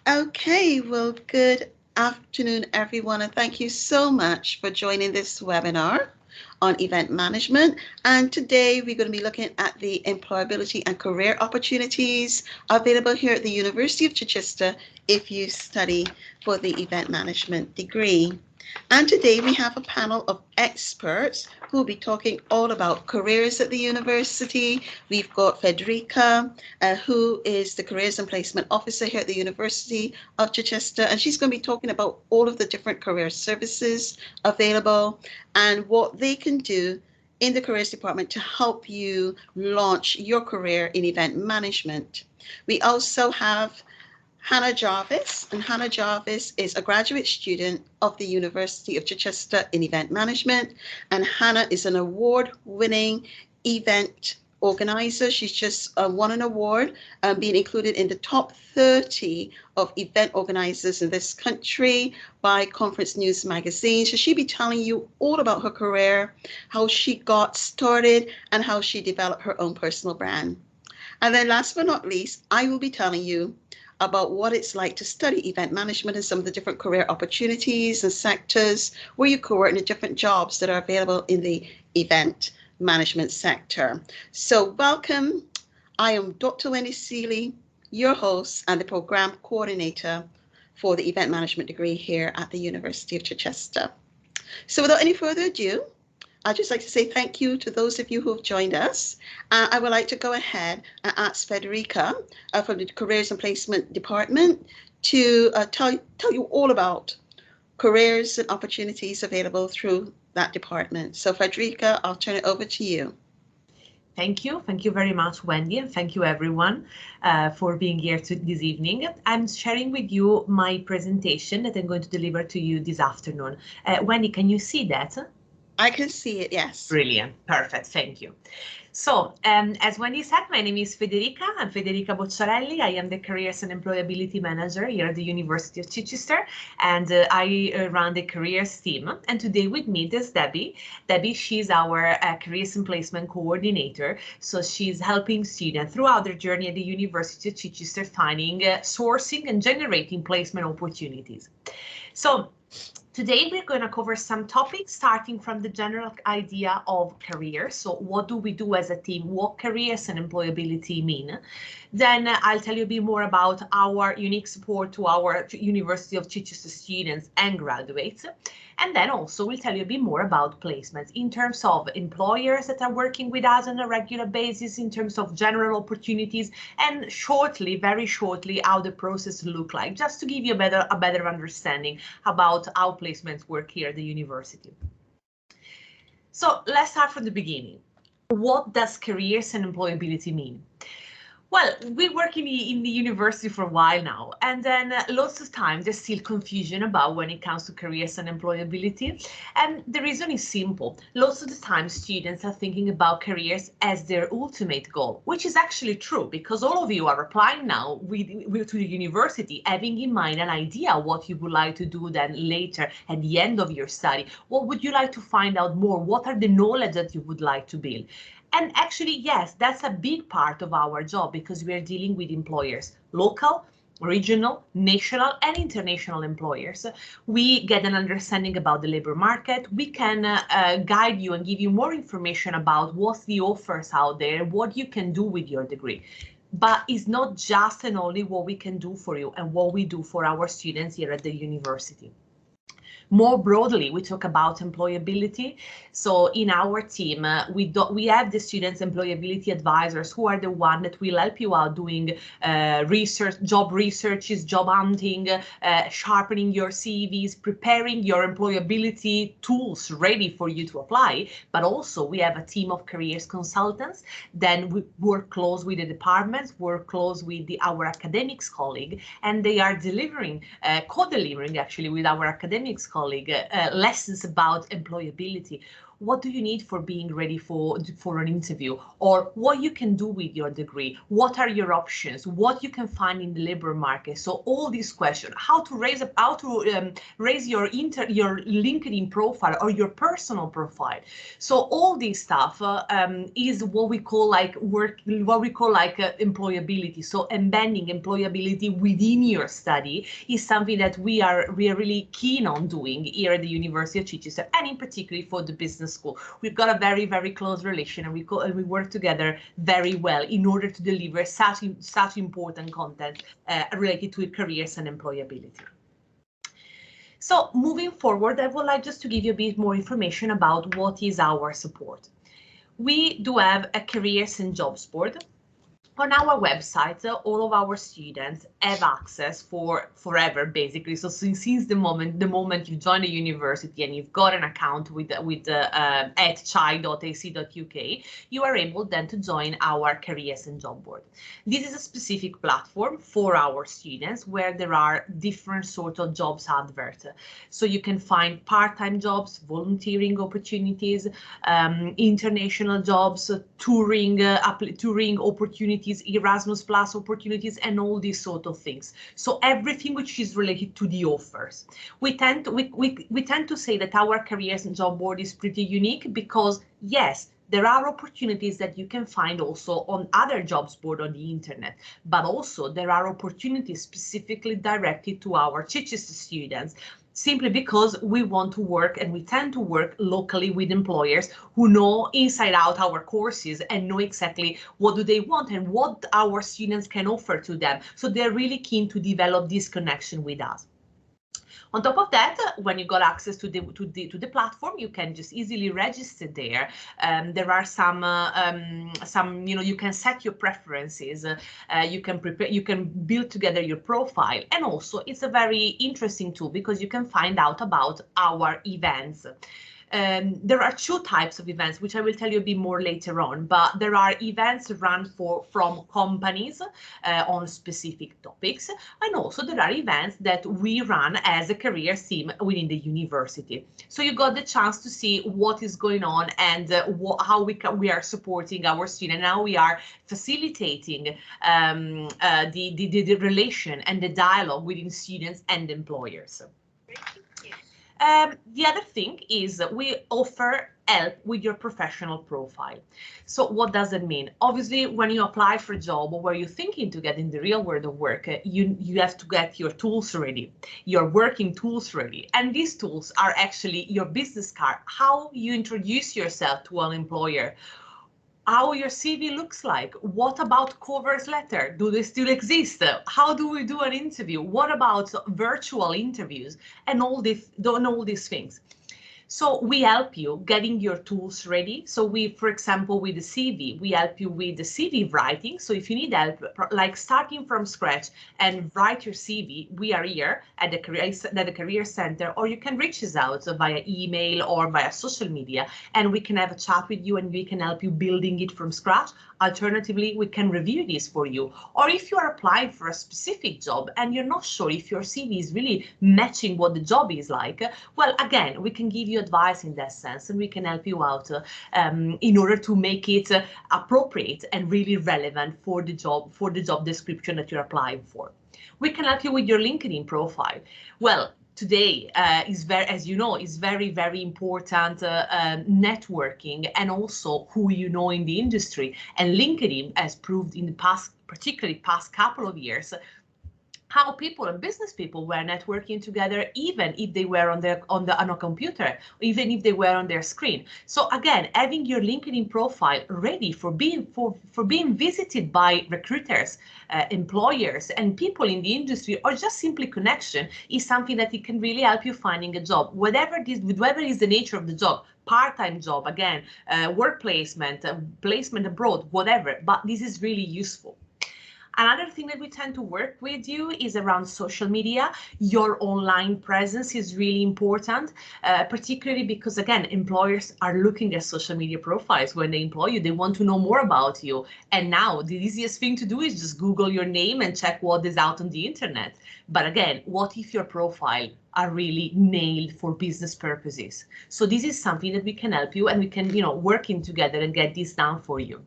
Okay, well, good afternoon, everyone, and thank you so much for joining this webinar on event management. And today we're going to be looking at the employability and career opportunities available here at the University of Chichester if you study for the event management degree. And today we have a panel of experts who will be talking all about careers at the university. We've got Federica, who is the Careers and Placement Officer here at the University of Chichester, and she's going to be talking about all of the different career services available and what they can do in the careers department to help you launch your career in event management. We also have Hannah Jarvis, and Hannah Jarvis is a graduate student of the University of Chichester in event management, and Hannah is an award-winning event organizer. She's just won an award, being included in the top 30 of event organizers in this country by Conference News magazine. So she'll be telling you all about her career, how she got started, and how she developed her own personal brand. And then last but not least, I will be telling you about what it's like to study event management and some of the different career opportunities and sectors where you can work in the different jobs that are available in the event management sector. So welcome. I am Dr. Wendy Seeley, your host and the program coordinator for the event management degree here at the University of Chichester. So without any further ado, I'd just like to say thank you to those of you who have joined us. I would like to go ahead and ask Federica from the Careers and Placement Department to tell you all about careers and opportunities available through that department. So Federica, I'll turn it over to you. Thank you. Thank you very much, Wendy, and thank you everyone for being here this evening. I'm sharing with you my presentation that I'm going to deliver to you this afternoon. Wendy, can you see that? I can see it, yes. Brilliant. Perfect. Thank you. So, as Wendy said, my name is Federica. I'm Federica Bocciarelli. I am the Careers and Employability Manager here at the University of Chichester, and I run the Careers team. And today with me is Debbie. Debbie, she's our Careers and Placement Coordinator. So she's helping students throughout their journey at the University of Chichester, finding, sourcing, and generating placement opportunities. So, today, we're going to cover some topics starting from the general idea of careers. So what do we do as a team? What careers and employability mean? Then I'll tell you a bit more about our unique support to our University of Chichester students and graduates. And then also we'll tell you a bit more about placements in terms of employers that are working with us on a regular basis, in terms of general opportunities, and shortly, very shortly, how the process look like, just to give you a better understanding about how placements work here at the university. So let's start from the beginning. What does careers and employability mean? Well, we work in the university for a while now, and then lots of time there's still confusion about when it comes to careers and employability. And the reason is simple. Lots of the time students are thinking about careers as their ultimate goal, which is actually true because all of you are applying now to the university, having in mind an idea what you would like to do then later at the end of your study. What would you like to find out more? What are the knowledge that you would like to build? And actually, yes, that's a big part of our job because we are dealing with employers, local, regional, national, and international employers. We get an understanding about the labor market. We can guide you and give you more information about what's the offers out there, what you can do with your degree. But it's not just and only what we can do for you and what we do for our students here at the university. More broadly, we talk about employability. So in our team, we have the students employability advisors who are the one that will help you out doing research, job researches, job hunting, sharpening your CVs, preparing your employability tools ready for you to apply. But also we have a team of careers consultants. Then we work close with the departments, work close with our academics colleague, and they are delivering, co-delivering actually with our academics colleague lessons about employability. what do you need for being ready for an interview, or what you can do with your degree, what are your options, what you can find in the labor market. So all these questions, how to raise your LinkedIn profile or your personal profile. So all this stuff is what we call like employability. So embedding employability within your study is something that we are really keen on doing here at the University of Chichester, and in particular for the business school. We've got a very, very close relation, and we work together very well in order to deliver such important content related to careers and employability. So moving forward, I would like just to give you a bit more information about what is our support. We do have a careers and jobs board. On our website, all of our students have access for forever, basically. So since the moment you join the university and you've got an account with at chai.ac.uk, you are able then to join our careers and job board. This is a specific platform for our students where there are different sort of jobs adverts. So you can find part-time jobs, volunteering opportunities, international jobs, touring opportunities, Erasmus Plus opportunities, and all these sort of things. So everything which is related to the offers. We tend to say that our careers and job board is pretty unique because yes, there are opportunities that you can find also on other jobs board on the internet, but also there are opportunities specifically directed to our Chichester students, simply because we want to work and we tend to work locally with employers who know inside out our courses and know exactly what do they want and what our students can offer to them. So they're really keen to develop this connection with us. On top of that, when you got access to the platform, you can just easily register there. There are some you can set your preferences. You can build together your profile, and also it's a very interesting tool because you can find out about our events. There are two types of events, which I will tell you a bit more later on, but there are events run from companies on specific topics, and also there are events that we run as a career team within the university. So you got the chance to see what is going on and how we are supporting our students, how we are facilitating the relation and the dialogue within students and employers. The other thing is we offer help with your professional profile. So what does it mean? Obviously, when you apply for a job or where you're thinking to get in the real world of work, you have to get your tools ready, your working tools ready. And these tools are actually your business card, how you introduce yourself to an employer, how your CV looks like. What about covers letter? Do they still exist? How do we do an interview? What about virtual interviews? And all these things. So we help you getting your tools ready. So we, for example, with the CV, we help you with the CV writing. So if you need help, like starting from scratch and write your CV, we are here at the Career Center, or you can reach us out via email or via social media, and we can have a chat with you and we can help you building it from scratch. Alternatively, we can review this for you. Or if you are applying for a specific job and you're not sure if your CV is really matching what the job is like, well, again, we can give you advice in that sense, and we can help you out in order to make it appropriate and really relevant for the job description that you're applying for. We can help you with your LinkedIn profile. Well, today is very, very important networking and also who you know in the industry. And LinkedIn has proved in the past, particularly past couple of years, how people and business people were networking together, even if they were on a computer, even if they were on their screen. So again, having your LinkedIn profile ready for being visited by recruiters, employers, and people in the industry, or just simply connection, is something that it can really help you finding a job, whatever is the nature of the job. Part-time job, again, work placement, placement abroad, whatever. But this is really useful. Another thing that we tend to work with you is around social media. Your online presence is really important, particularly because, again, employers are looking at social media profiles when they employ you. They want to know more about you. And now the easiest thing to do is just Google your name and check what is out on the internet. But again, what if your profile are really nailed for business purposes? So this is something that we can help you, and we can, work in together and get this done for you.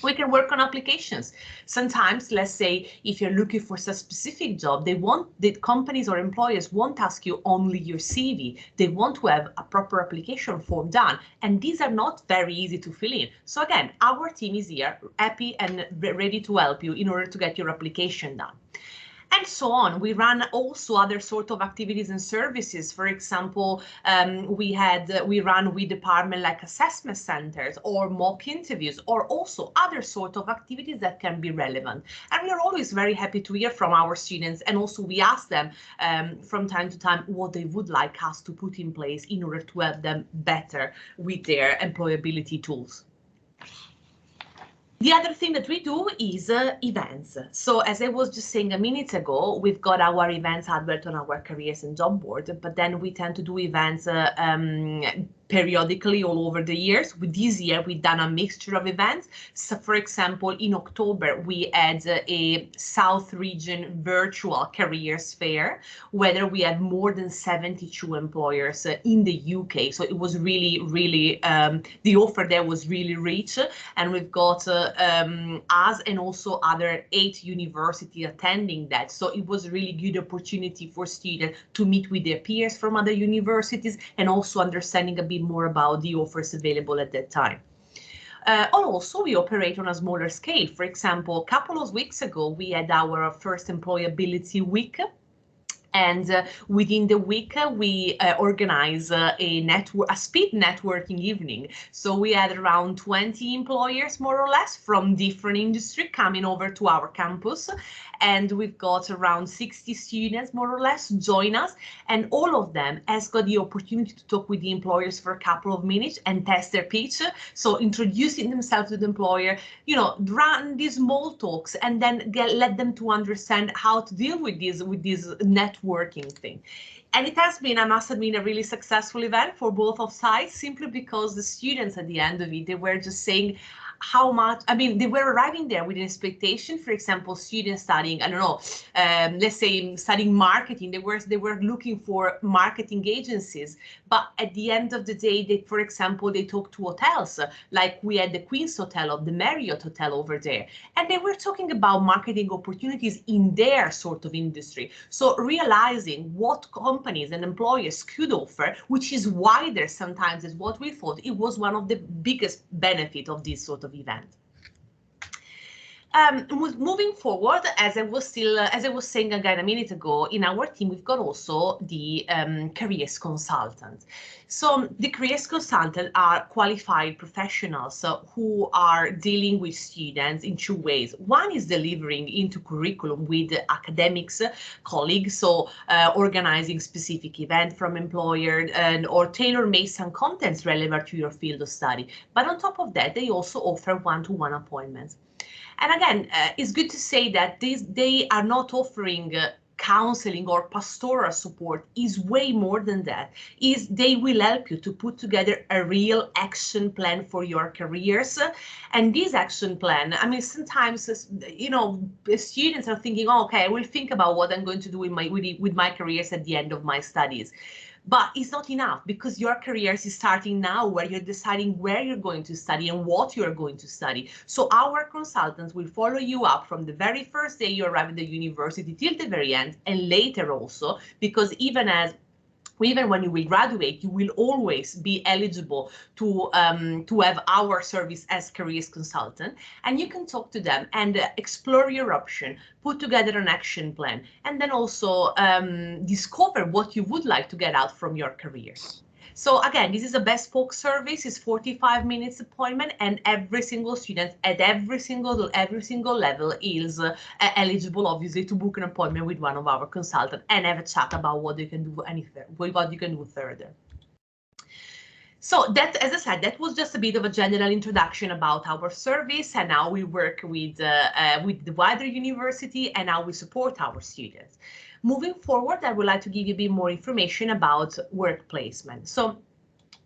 We can work on applications. Sometimes, let's say, if you're looking for a specific job, the companies or employers won't ask you only your CV. They want to have a proper application form done. And these are not very easy to fill in. So again, our team is here, happy and ready to help you in order to get your application done. And so on. We run also other sort of activities and services. For example, we run with department like assessment centers or mock interviews, or also other sort of activities that can be relevant. And we are always very happy to hear from our students, and also we ask them from time to time what they would like us to put in place in order to help them better with their employability tools. The other thing that we do is events. So as I was just saying a minute ago, we've got our events advert on our careers and job board, but then we tend to do events periodically all over the years. This year, we've done a mixture of events. So for example, in October, we had a South Region virtual careers fair, where we had more than 72 employers in the UK. So it was really, really, the offer there was really rich. And we've got us and also other 8 universities attending that. So it was a really good opportunity for students to meet with their peers from other universities and also understanding a bit more about the offers available at that time. Also, we operate on a smaller scale. For example, a couple of weeks ago, we had our first Employability Week. And within the week, we organize a speed networking evening. So we had around 20 employers, more or less, from different industries coming over to our campus. And we've got around 60 students, more or less, join us. And all of them has got the opportunity to talk with the employers for a couple of minutes and test their pitch. So introducing themselves to the employer, run these small talks and then let them to understand how to deal with this networking thing. And it has been, I must admit, a really successful event for both of sides, simply because the students at the end of it, they were just saying how much, they were arriving there with an expectation. For example, students studying, let's say studying marketing, they were looking for marketing agencies. But at the end of the day, for example, they talked to hotels, like we had the Queen's Hotel or the Marriott Hotel over there. And they were talking about marketing opportunities in their sort of industry. So realizing what companies and employers could offer, which is wider sometimes is what we thought, it was one of the biggest benefits of this sort of event. Moving forward, as I was saying again a minute ago, in our team, we've got also the careers consultant. So the careers consultant are qualified professionals who are dealing with students in 2 ways. One is delivering into curriculum with academics, colleagues, so organizing specific event from employer or tailor-made some contents relevant to your field of study. But on top of that, they also offer one-to-one appointments. And again, it's good to say that they are not offering counseling or pastoral support. Is way more than that. They will help you to put together a real action plan for your careers. And this action plan, sometimes, students are thinking, oh, okay, I will think about what I'm going to do with my careers at the end of my studies. But it's not enough, because your career is starting now, where you're deciding where you're going to study and what you're going to study. So our consultants will follow you up from the very first day you arrive at the university till the very end, and later also, because even when you will graduate, you will always be eligible to have our service as careers consultant, and you can talk to them and explore your option, put together an action plan, and then also discover what you would like to get out from your career. So again, this is a bespoke service. It's 45 minutes appointment, and every single student at every single level is eligible, obviously, to book an appointment with one of our consultants and have a chat about what you can do further. So that, as I said, that was just a bit of a general introduction about our service and how we work with the wider university and how we support our students. Moving forward, I would like to give you a bit more information about work placement. So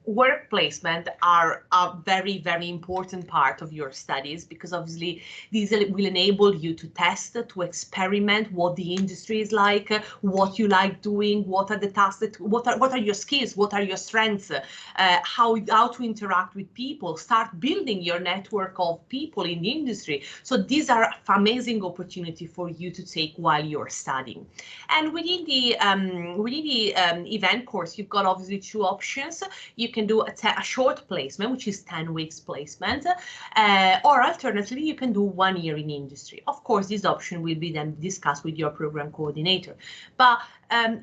work placement are a very, very important part of your studies, because obviously these will enable you to test, to experiment what the industry is like, what you like doing, what are the tasks, what are your skills, what are your strengths, how to interact with people, start building your network of people in the industry. So these are amazing opportunity for you to take while you're studying. And within the event course, you've got obviously two options. You can do a short placement, which is 10 weeks placement, or alternatively, you can do 1 year in industry. Of course, this option will be then discussed with your program coordinator. But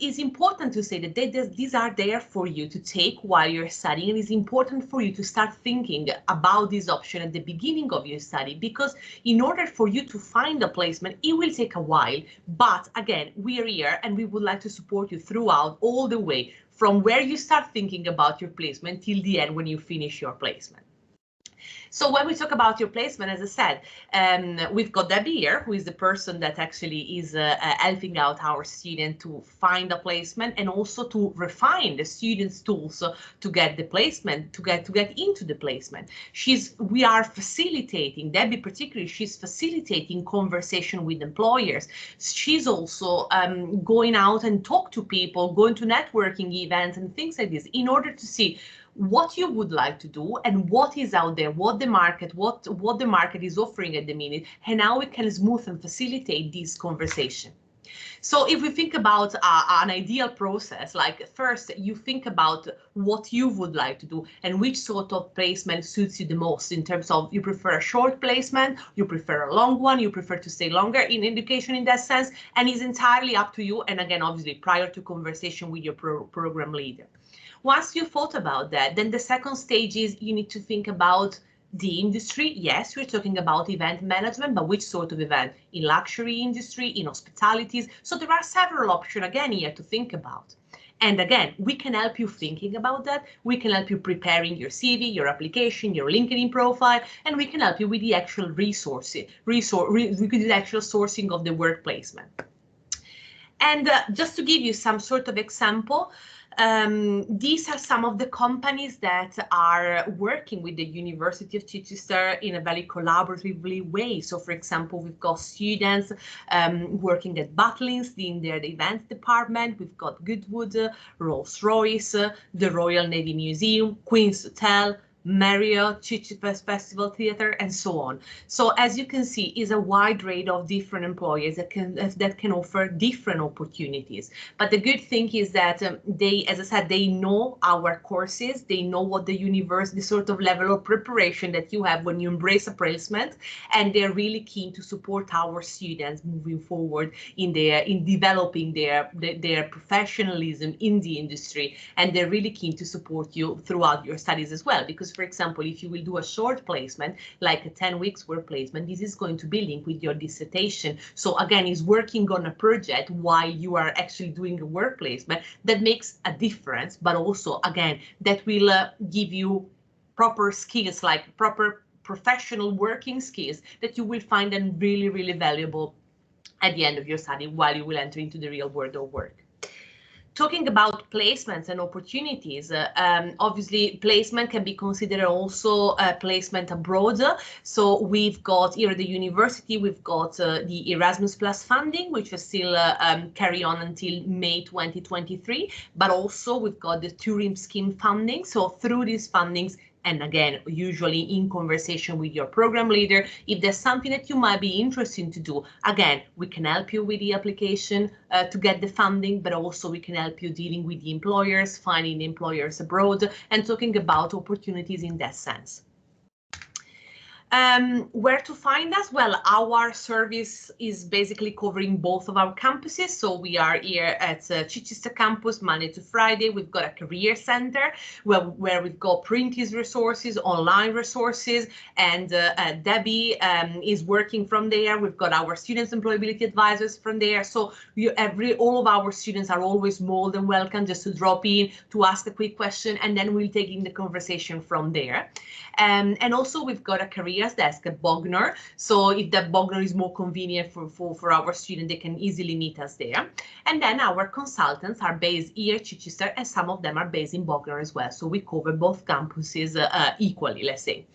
it's important to say that these are there for you to take while you're studying, and it's important for you to start thinking about this option at the beginning of your study, because in order for you to find a placement, it will take a while. But again, we are here and we would like to support you throughout, all the way from where you start thinking about your placement till the end when you finish your placement. So when we talk about your placement, as I said, we've got Debbie here, who is the person that actually is helping out our student to find a placement and also to refine the students' tools to get the placement, to get into the placement. We are facilitating, Debbie particularly, she's facilitating conversation with employers. She's also going out and talk to people, going to networking events and things like this in order to see what you would like to do and what is out there, what the market is offering at the minute, and how we can smooth and facilitate this conversation. So if we think about an ideal process, like first you think about what you would like to do and which sort of placement suits you the most, in terms of you prefer a short placement, you prefer a long one, you prefer to stay longer in education in that sense, and it's entirely up to you. And again, obviously prior to conversation with your program leader. Once you thought about that, then the second stage is you need to think about the industry. Yes, we're talking about event management, but which sort of event? In luxury industry, in hospitalities. So there are several options again here to think about. And again, we can help you thinking about that. We can help you preparing your CV, your application, your LinkedIn profile, and we can help you with the actual resources, with the actual sourcing of the work placement. And just to give you some sort of example, these are some of the companies that are working with the University of Chichester in a very collaboratively way. So, for example, we've got students working at Butlins in their events department. We've got Goodwood, Rolls-Royce, the Royal Navy Museum, Queen's Hotel, Marriott, Chichester Festival Theatre, and so on. So as you can see, is a wide range of different employers that can offer different opportunities. But the good thing is that they, as I said, they know our courses, they know what the sort of level of preparation that you have when you embrace a placement, and they're really keen to support our students moving forward in developing their professionalism in the industry, and they're really keen to support you throughout your studies as well. Because, for example, if you will do a short placement, like a 10 weeks work placement, this is going to be linked with your dissertation. So again, is working on a project while you are actually doing a work placement that makes a difference, but also, again, that will give you proper skills, like proper professional working skills that you will find them really, really valuable at the end of your study while you will enter into the real world of work. Talking about placements and opportunities, obviously placement can be considered also placement abroad. So we've got here at the university, we've got the Erasmus Plus funding, which will still carry on until May 2023, but also we've got the tourism scheme funding. So through these fundings, and again, usually in conversation with your program leader, if there's something that you might be interested in to do, again, we can help you with the application to get the funding, but also we can help you dealing with the employers, finding employers abroad, and talking about opportunities in that sense. Where to find us? Well, our service is basically covering both of our campuses. So we are here at Chichester campus Monday to Friday. We've got a career center where we've got printed resources, online resources, and Debbie is working from there. We've got our students employability advisors from there. So all of our students are always more than welcome just to drop in, to ask a quick question, and then we'll take in the conversation from there. And also we've got a careers desk at Bognor. So if that Bognor is more convenient for our students, they can easily meet us there. And then our consultants are based here at Chichester, and some of them are based in Bognor as well. So we cover both campuses equally, let's say.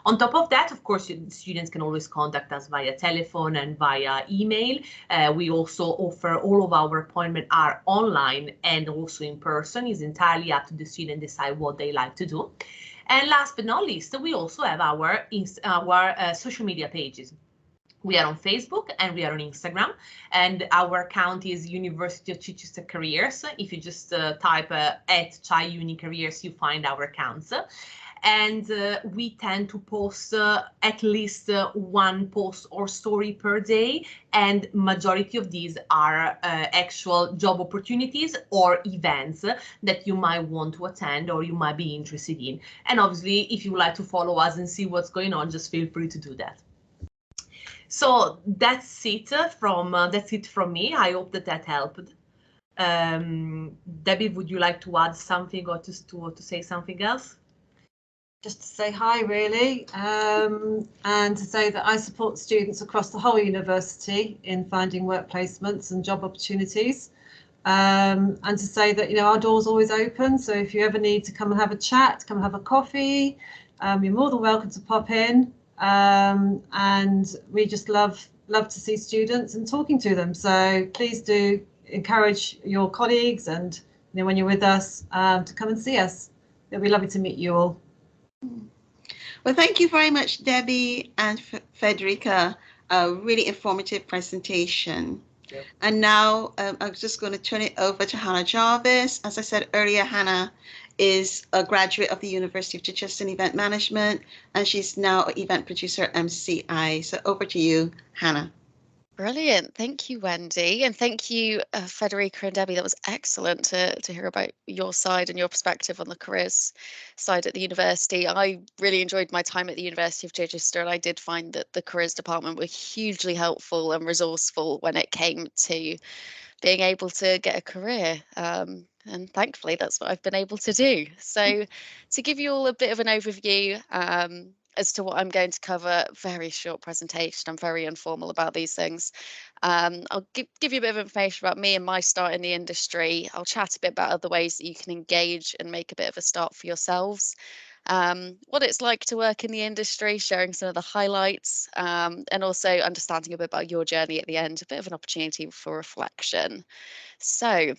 On top of that, of course, students can always contact us via telephone and via email. We also offer all of our appointments are online and also in person. It's entirely up to the student to decide what they like to do. And last but not least, we also have our social media pages. We are on Facebook and we are on Instagram, and our account is University of Chichester Careers. If you just type at Chi Uni Careers, you find our accounts. And we tend to post at least one post or story per day, and majority of these are actual job opportunities or events that you might want to attend or you might be interested in. And obviously, if you would like to follow us and see what's going on, just feel free to do that. So that's it from me. I hope that helped. Debbie, would you like to add something or to say something else? Just to say hi, really, and to say that I support students across the whole university in finding work placements and job opportunities, and to say that, you know, our door's always open. So if you ever need to come and have a chat, come and have a coffee, you're more than welcome to pop in. And we just love to see students and talking to them. So please do encourage your colleagues and, you know, when you're with us, to come and see us. It'll be lovely to meet you all. Well, thank you very much, Debbie and Federica. A really informative presentation. Yep. And now I'm just going to turn it over to Hannah Jarvis. As I said earlier, Hannah is a graduate of the University of Chichester in event management, and she's now an event producer at MCI. So over to you, Hannah. Brilliant. Thank you, Wendy. And thank you, Federica and Debbie. That was excellent to hear about your side and your perspective on the careers side at the university. I really enjoyed my time at the University of Chichester, and I did find that the careers department were hugely helpful and resourceful when it came to being able to get a career. And thankfully, that's what I've been able to do. So to give you all a bit of an overview, as to what I'm going to cover, very short presentation. I'm very informal about these things. I'll give you a bit of information about me and my start in the industry. I'll chat a bit about other ways that you can engage and make a bit of a start for yourselves. What it's like to work in the industry, sharing some of the highlights, and also understanding a bit about your journey at the end, a bit of an opportunity for reflection. So,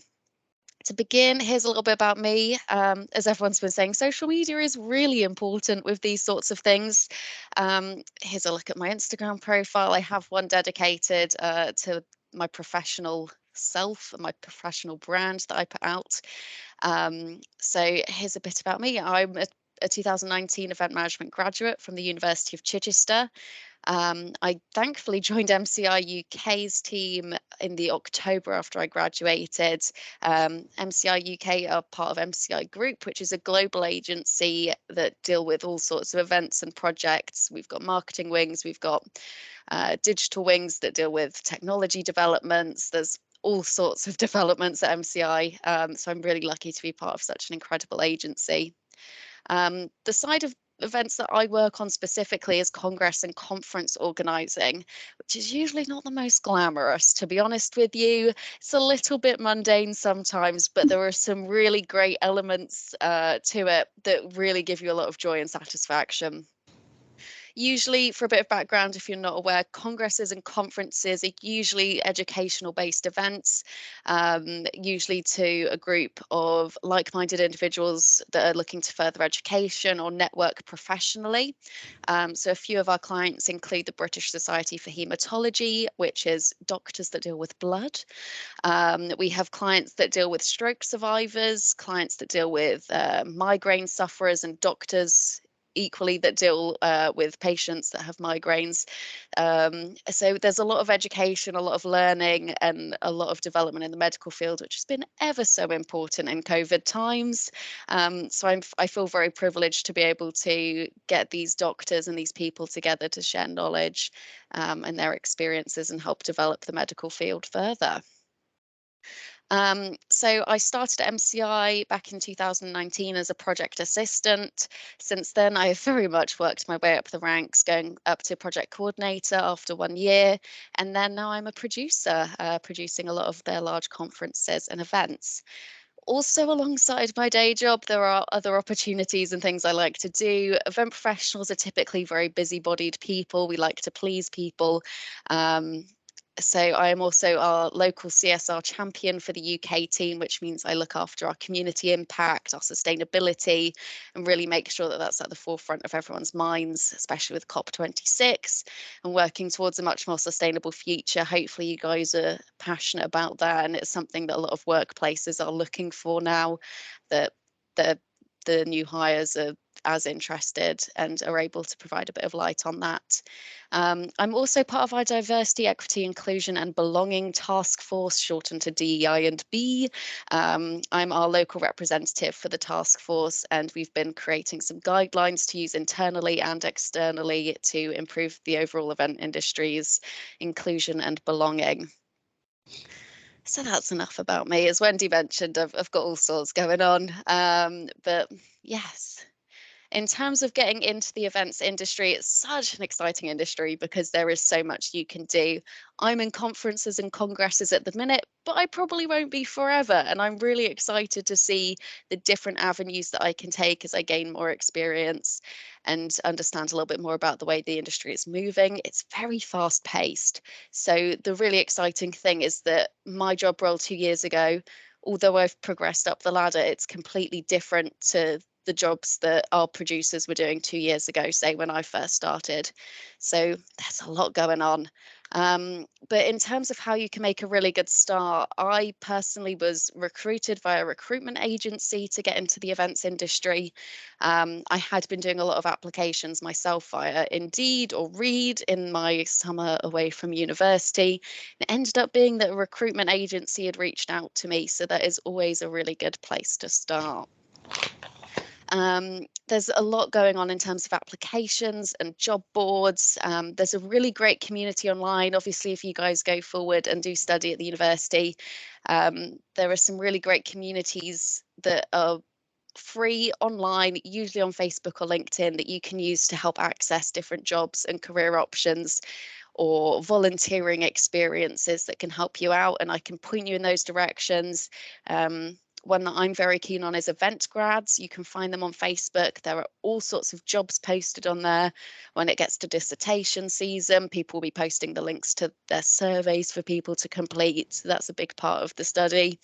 to begin, here's a little bit about me. As everyone's been saying, social media is really important with these sorts of things. Here's a look at my Instagram profile. I have one dedicated to my professional self and my professional brand that I put out. So here's a bit about me. I'm a 2019 event management graduate from the University of Chichester. I thankfully joined MCI UK's team in the October after I graduated. MCI UK are part of MCI Group, which is a global agency that deal with all sorts of events and projects. We've got marketing wings, we've got digital wings that deal with technology developments. There's all sorts of developments at MCI, so I'm really lucky to be part of such an incredible agency. The side of events that I work on specifically is congress and conference organising, which is usually not the most glamorous, to be honest with you. It's a little bit mundane sometimes, but there are some really great elements to it that really give you a lot of joy and satisfaction. Usually, for a bit of background, if you're not aware, congresses and conferences are usually educational-based events, usually to a group of like-minded individuals that are looking to further education or network professionally. So a few of our clients include the British Society for Haematology, which is doctors that deal with blood. We have clients that deal with stroke survivors, clients that deal with migraine sufferers, and doctors equally that deal with patients that have migraines. So there's a lot of education, a lot of learning, and a lot of development in the medical field, which has been ever so important in COVID times. So I feel very privileged to be able to get these doctors and these people together to share knowledge and their experiences and help develop the medical field further. So I started at MCI back in 2019 as a project assistant. Since then, I have very much worked my way up the ranks, going up to project coordinator after 1 year. And then now I'm a producer, producing a lot of their large conferences and events. Also, alongside my day job, there are other opportunities and things I like to do. Event professionals are typically very busy-bodied people. We like to please people. So I am also our local CSR champion for the UK team, which means I look after our community impact, our sustainability, and really make sure that that's at the forefront of everyone's minds, especially with COP26 and working towards a much more sustainable future. Hopefully you guys are passionate about that, and it's something that a lot of workplaces are looking for now, that the new hires are as interested and are able to provide a bit of light on that. I'm also part of our Diversity, Equity, Inclusion and Belonging Task Force, shortened to DEI and B. I'm our local representative for the task force, and we've been creating some guidelines to use internally and externally to improve the overall event industry's inclusion and belonging. So that's enough about me. As Wendy mentioned, I've got all sorts going on, but yes. In terms of getting into the events industry, it's such an exciting industry because there is so much you can do. I'm in conferences and congresses at the minute, but I probably won't be forever. And I'm really excited to see the different avenues that I can take as I gain more experience and understand a little bit more about the way the industry is moving. It's very fast paced. So the really exciting thing is that my job role 2 years ago, although I've progressed up the ladder, it's completely different to the jobs that our producers were doing 2 years ago, say when I first started. So there's a lot going on. But in terms of how you can make a really good start, I personally was recruited by a recruitment agency to get into the events industry. I had been doing a lot of applications myself via Indeed or Reed in my summer away from university. It ended up being that a recruitment agency had reached out to me, so that is always a really good place to start. There's a lot going on in terms of applications and job boards. There's a really great community online. Obviously, if you guys go forward and do study at the university, there are some really great communities that are free online, usually on Facebook or LinkedIn, that you can use to help access different jobs and career options or volunteering experiences that can help you out, and I can point you in those directions. One that I'm very keen on is Event Grads. You can find them on Facebook. There are all sorts of jobs posted on there. When it gets to dissertation season, people will be posting the links to their surveys for people to complete. So that's a big part of the study.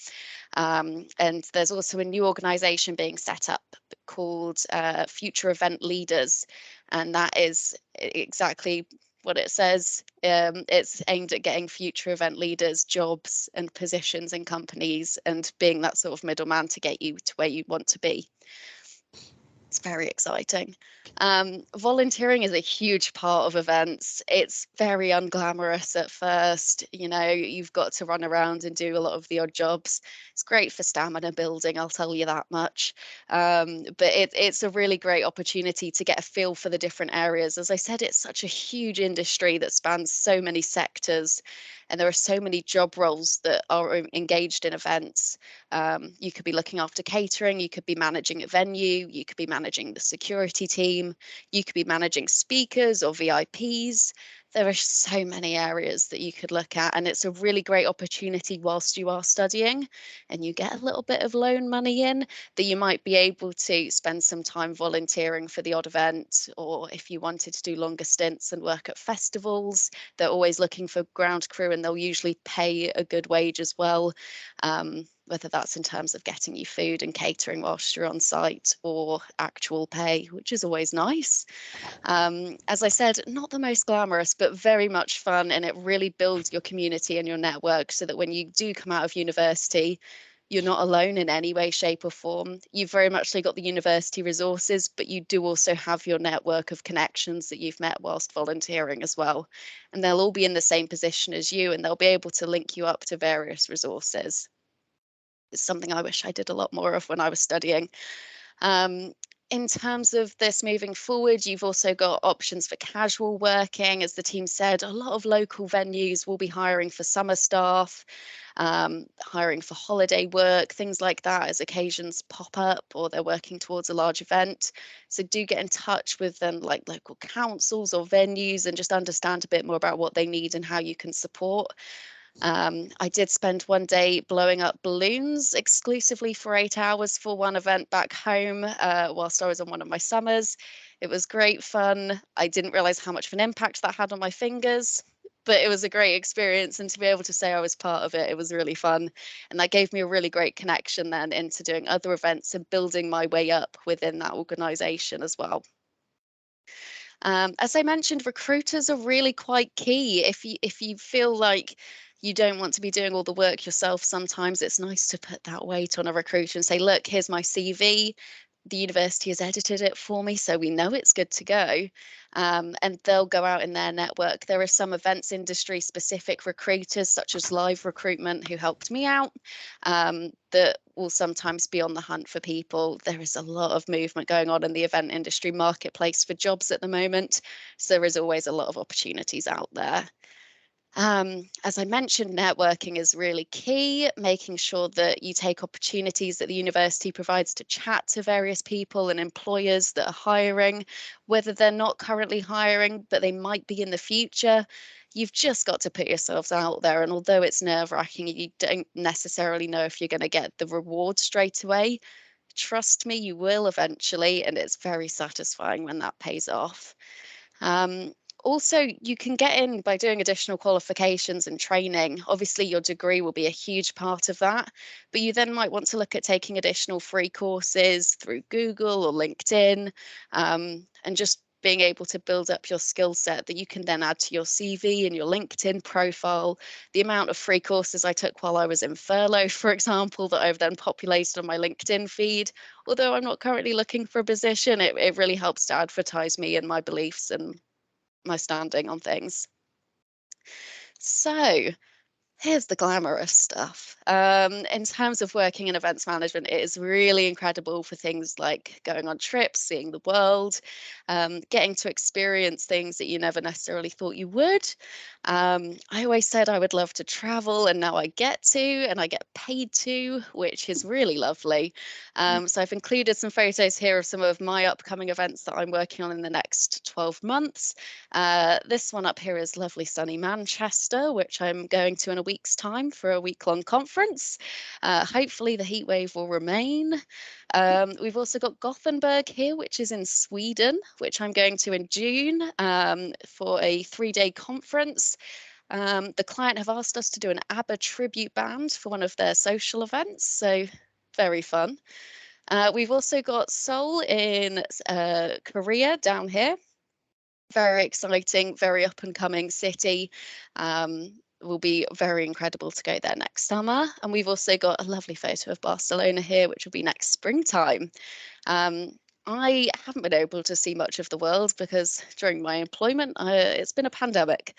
And there's also a new organisation being set up called Future Event Leaders. And that is exactly what it says. It's aimed at getting future event leaders jobs and positions in companies and being that sort of middleman to get you to where you want to be. It's very exciting. Volunteering is a huge part of events. It's very unglamorous at first. You know, you've got to run around and do a lot of the odd jobs. It's great for stamina building, I'll tell you that much. But it's a really great opportunity to get a feel for the different areas. As I said, it's such a huge industry that spans so many sectors, and there are so many job roles that are engaged in events. You could be looking after catering, you could be managing a venue, you could be managing the security team, you could be managing speakers or VIPs. There are so many areas that you could look at, and it's a really great opportunity whilst you are studying and you get a little bit of loan money in, that you might be able to spend some time volunteering for the odd event, or if you wanted to do longer stints and work at festivals, they're always looking for ground crew and they'll usually pay a good wage as well. Whether that's in terms of getting you food and catering whilst you're on site or actual pay, which is always nice. As I said, not the most glamorous, but very much fun, and it really builds your community and your network so that when you do come out of university, you're not alone in any way, shape or form. You've very much got the university resources, but you do also have your network of connections that you've met whilst volunteering as well. And they'll all be in the same position as you, and they'll be able to link you up to various resources. It's something I wish I did a lot more of when I was studying. In terms of this moving forward, you've also got options for casual working. As the team said, a lot of local venues will be hiring for summer staff, hiring for holiday work, things like that as occasions pop up or they're working towards a large event. So do get in touch with them, like local councils or venues, and just understand a bit more about what they need and how you can support. I did spend one day blowing up balloons exclusively for 8 hours for one event back home whilst I was on one of my summers. It was great fun. I didn't realize how much of an impact that had on my fingers, but it was a great experience. And to be able to say I was part of it, it was really fun. And that gave me a really great connection then into doing other events and building my way up within that organisation as well. As I mentioned, recruiters are really quite key. If you feel like you don't want to be doing all the work yourself, sometimes it's nice to put that weight on a recruiter and say, look, here's my CV. The university has edited it for me, so we know it's good to go. And they'll go out in their network. There are some events industry specific recruiters, such as Live Recruitment, who helped me out, that will sometimes be on the hunt for people. There is a lot of movement going on in the event industry marketplace for jobs at the moment, so there is always a lot of opportunities out there. As I mentioned, networking is really key, making sure that you take opportunities that the university provides to chat to various people and employers that are hiring, whether they're not currently hiring, but they might be in the future. You've just got to put yourselves out there. And although it's nerve-wracking, you don't necessarily know if you're going to get the reward straight away. Trust me, you will eventually, and it's very satisfying when that pays off. Also, you can get in by doing additional qualifications and training. Obviously, your degree will be a huge part of that, but you then might want to look at taking additional free courses through Google or LinkedIn, and just being able to build up your skill set that you can then add to your CV and your LinkedIn profile. The amount of free courses I took while I was in furlough, for example, that I've then populated on my LinkedIn feed, although I'm not currently looking for a position, it really helps to advertise me and my beliefs and my standing on things. So here's the glamorous stuff. In terms of working in events management, it is really incredible for things like going on trips, seeing the world, getting to experience things that you never necessarily thought you would. I always said I would love to travel, and now I get to, and I get paid to, which is really lovely. So I've included some photos here of some of my upcoming events that I'm working on in the next 12 months. This one up here is lovely sunny Manchester, which I'm going to in a week's time for a week-long conference. Hopefully the heat wave will remain. We've also got Gothenburg here, which is in Sweden, which I'm going to in June for a 3-day conference. The client have asked us to do an ABBA tribute band for one of their social events, so very fun. We've also got Seoul in Korea down here. Very exciting, very up and coming city. Will be very incredible to go there next summer. And we've also got a lovely photo of Barcelona here, which will be next springtime. I haven't been able to see much of the world because during my employment, it's been a pandemic.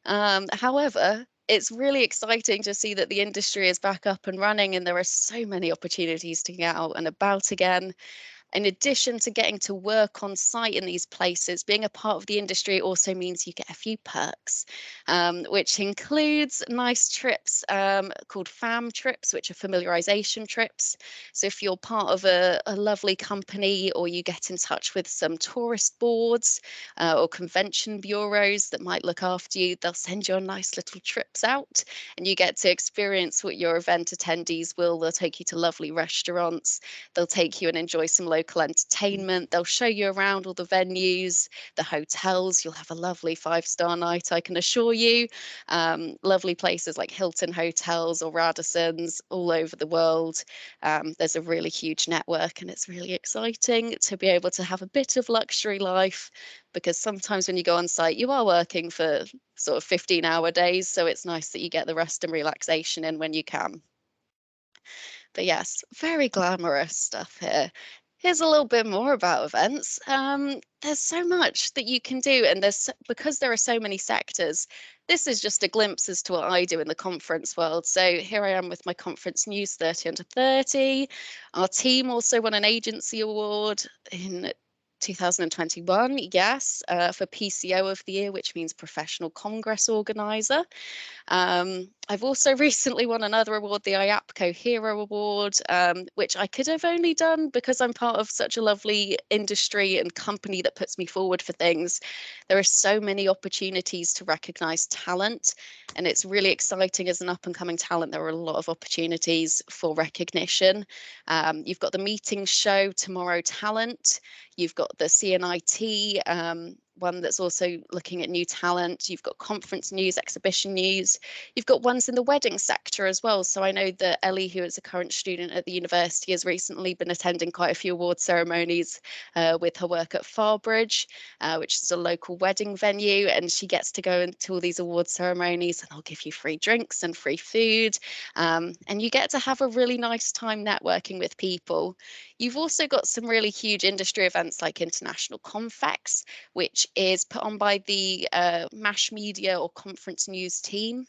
However, it's really exciting to see that the industry is back up and running and there are so many opportunities to get out and about again. In addition to getting to work on site in these places, being a part of the industry also means you get a few perks, which includes nice trips called FAM trips, which are familiarization trips. So if you're part of a lovely company or you get in touch with some tourist boards or convention bureaus that might look after you, they'll send you on nice little trips out and you get to experience what your event attendees will. They'll take you to lovely restaurants. They'll take you and enjoy some local entertainment. They'll show you around all the venues, the hotels. You'll have a lovely 5-star night, I can assure you. Lovely places like Hilton hotels or Radisson's all over the world. There's a really huge network and it's really exciting to be able to have a bit of luxury life, because sometimes when you go on site, you are working for sort of 15-hour days. So it's nice that you get the rest and relaxation in when you can. But yes, very glamorous stuff here. Here's a little bit more about events. There's so much that you can do, and because there are so many sectors, this is just a glimpse as to what I do in the conference world. So here I am with my conference news 30 under 30. Our team also won an agency award in 2021, yes, for PCO of the Year, which means Professional Congress Organizer. I've also recently won another award, the Iapco Hero Award, which I could have only done because I'm part of such a lovely industry and company that puts me forward for things. There are so many opportunities to recognise talent, and it's really exciting as an up-and-coming talent. There are a lot of opportunities for recognition. You've got the meetings show, Tomorrow Talent. You've got the CNIT, one that's also looking at new talent. You've got conference news, exhibition news. You've got ones in the wedding sector as well. So I know that Ellie, who is a current student at the university, has recently been attending quite a few award ceremonies with her work at Farbridge, which is a local wedding venue. And she gets to go into all these award ceremonies, and they'll give you free drinks and free food. And you get to have a really nice time networking with people. You've also got some really huge industry events like International Confex, which is put on by the MASH Media or Conference News team.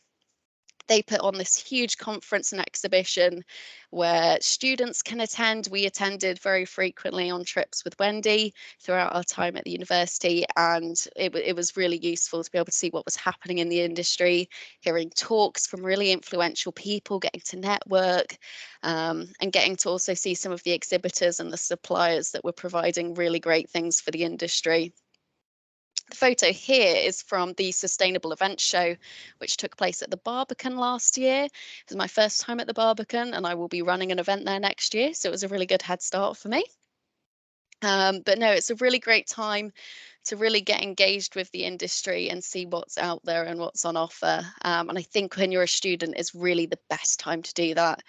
They put on this huge conference and exhibition where students can attend. We attended very frequently on trips with Wendy throughout our time at the university, and it was really useful to be able to see what was happening in the industry, hearing talks from really influential people, getting to network, and getting to also see some of the exhibitors and the suppliers that were providing really great things for the industry. The photo here is from the Sustainable Events Show, which took place at the Barbican last year. It was my first time at the Barbican, and I will be running an event there next year, so it was a really good head start for me. But no, it's a really great time to really get engaged with the industry and see what's out there and what's on offer. And I think when you're a student, it's really the best time to do that.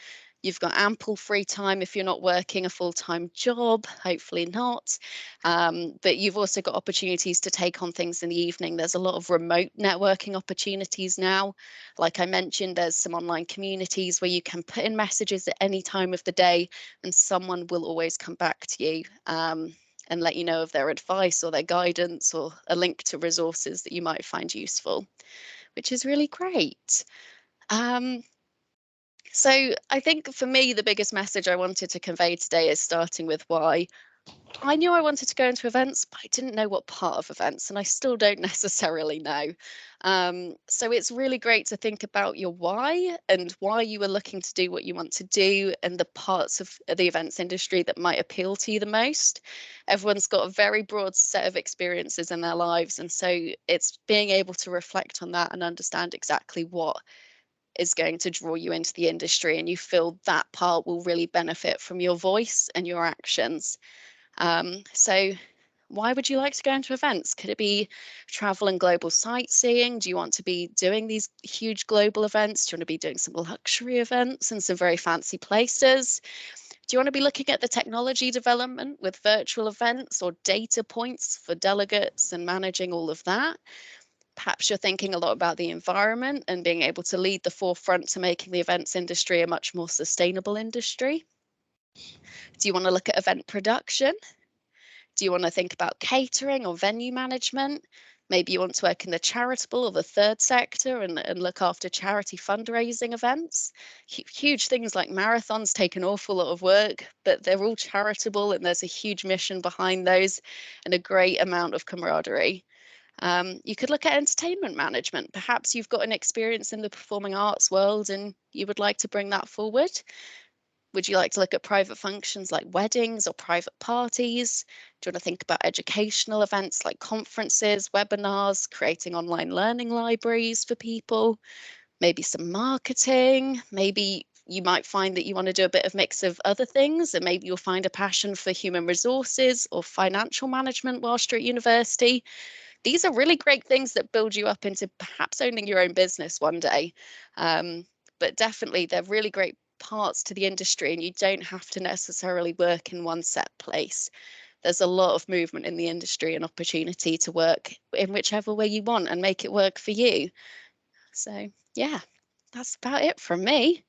You've got ample free time if you're not working a full-time job, hopefully not. But you've also got opportunities to take on things in the evening. There's a lot of remote networking opportunities now. Like I mentioned, there's some online communities where you can put in messages at any time of the day and someone will always come back to you and let you know of their advice or their guidance or a link to resources that you might find useful, which is really great. So I think for me, the biggest message I wanted to convey today is starting with why. I knew I wanted to go into events, but I didn't know what part of events, and I still don't necessarily know. So it's really great to think about your why and why you were looking to do what you want to do and the parts of the events industry that might appeal to you the most. Everyone's got a very broad set of experiences in their lives, and so it's being able to reflect on that and understand exactly what is going to draw you into the industry, and you feel that part will really benefit from your voice and your actions. So why would you like to go into events? Could it be travel and global sightseeing? Do you want to be doing these huge global events? Do you want to be doing some luxury events in some very fancy places? Do you want to be looking at the technology development with virtual events or data points for delegates and managing all of that? Perhaps you're thinking a lot about the environment and being able to lead the forefront to making the events industry a much more sustainable industry. Do you want to look at event production? Do you want to think about catering or venue management? Maybe you want to work in the charitable or the third sector and look after charity fundraising events. Huge things like marathons take an awful lot of work, but they're all charitable and there's a huge mission behind those and a great amount of camaraderie. You could look at entertainment management. Perhaps you've got an experience in the performing arts world and you would like to bring that forward. Would you like to look at private functions like weddings or private parties? Do you want to think about educational events like conferences, webinars, creating online learning libraries for people? Maybe some marketing. Maybe you might find that you want to do a bit of mix of other things, and maybe you'll find a passion for human resources or financial management whilst you're at university. These are really great things that build you up into perhaps owning your own business one day. But definitely they're really great parts to the industry, and you don't have to necessarily work in one set place. There's a lot of movement in the industry and opportunity to work in whichever way you want and make it work for you. So yeah, that's about it from me.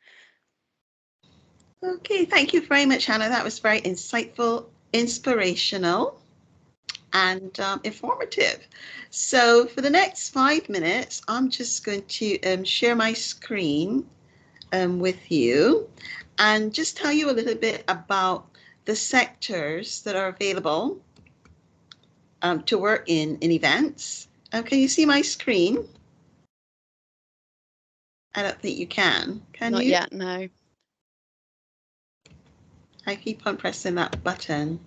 Okay, thank you very much, Hannah. That was very insightful, inspirational, and informative. So for the next 5 minutes, I'm just going to share my screen with you and just tell you a little bit about the sectors that are available to work in events. Can you see my screen? I don't think you can. Can Not you? yet, no. I keep on pressing that button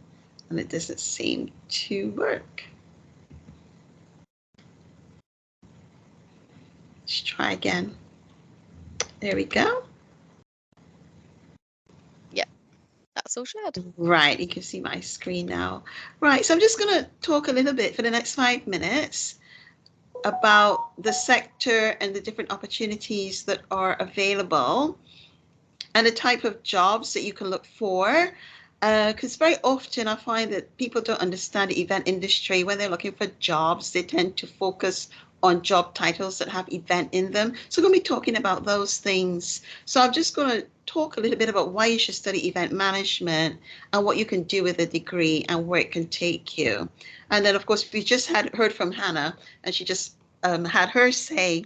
and it doesn't seem to work. Let's try again. There we go. Yeah, that's all shared. Right, you can see my screen now. Right, so I'm just going to talk a little bit for the next 5 minutes about the sector and the different opportunities that are available and the type of jobs that you can look for. Because very often I find that people don't understand the event industry. When they're looking for jobs, they tend to focus on job titles that have event in them. So I'm going to be talking about those things. So I'm just going to talk a little bit about why you should study event management and what you can do with a degree and where it can take you. And then, of course, we just heard from Hannah, and she just had her say,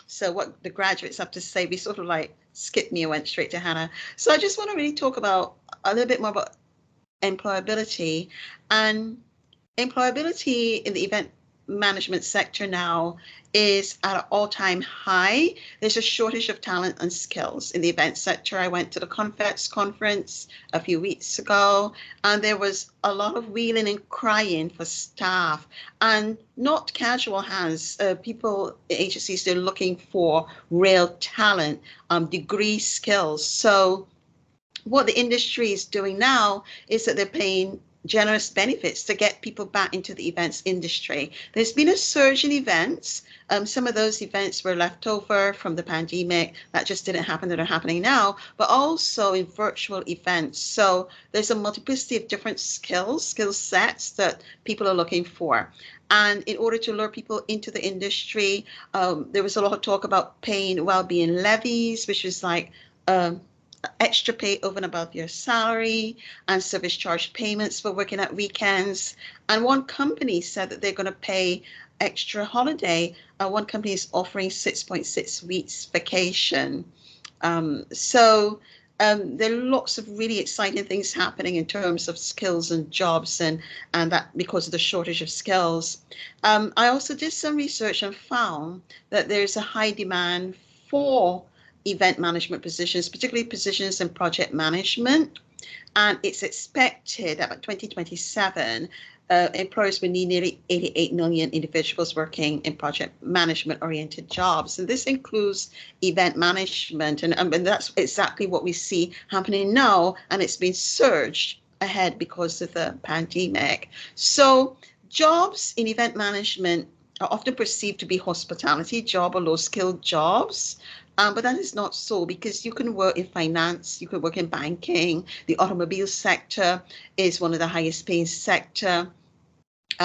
so what the graduates have to say, we sort of like skipped me and went straight to Hannah. So I just want to really talk about a little bit more about employability. And employability in the event management sector now is at an all-time high. There's a shortage of talent and skills in the event sector. I went to the Confex conference a few weeks ago, and there was a lot of wheeling and crying for staff, and not casual hands. People, agencies, they're looking for real talent, degree skills. So what the industry is doing now is that they're paying generous benefits to get people back into the events industry. There's been a surge in events. Some of those events were left over from the pandemic that just didn't happen, that are happening now, but also in virtual events. So there's a multiplicity of different skill sets that people are looking for. And in order to lure people into the industry, there was a lot of talk about paying well-being levies, which is like extra pay over and above your salary, and service charge payments for working at weekends. And one company said that they're going to pay extra holiday. One company is offering 6.6 weeks vacation. So there are lots of really exciting things happening in terms of skills and jobs, and that because of the shortage of skills. I also did some research and found that there's a high demand for event management positions, particularly positions in project management. And it's expected that by 2027, employers will need nearly 88 million individuals working in project management oriented jobs. And this includes event management. And that's exactly what we see happening now. And it's been surged ahead because of the pandemic. So jobs in event management are often perceived to be hospitality job or low skilled jobs. But that is not so, because you can work in finance, you can work in banking. The automobile sector is one of the highest paying sector.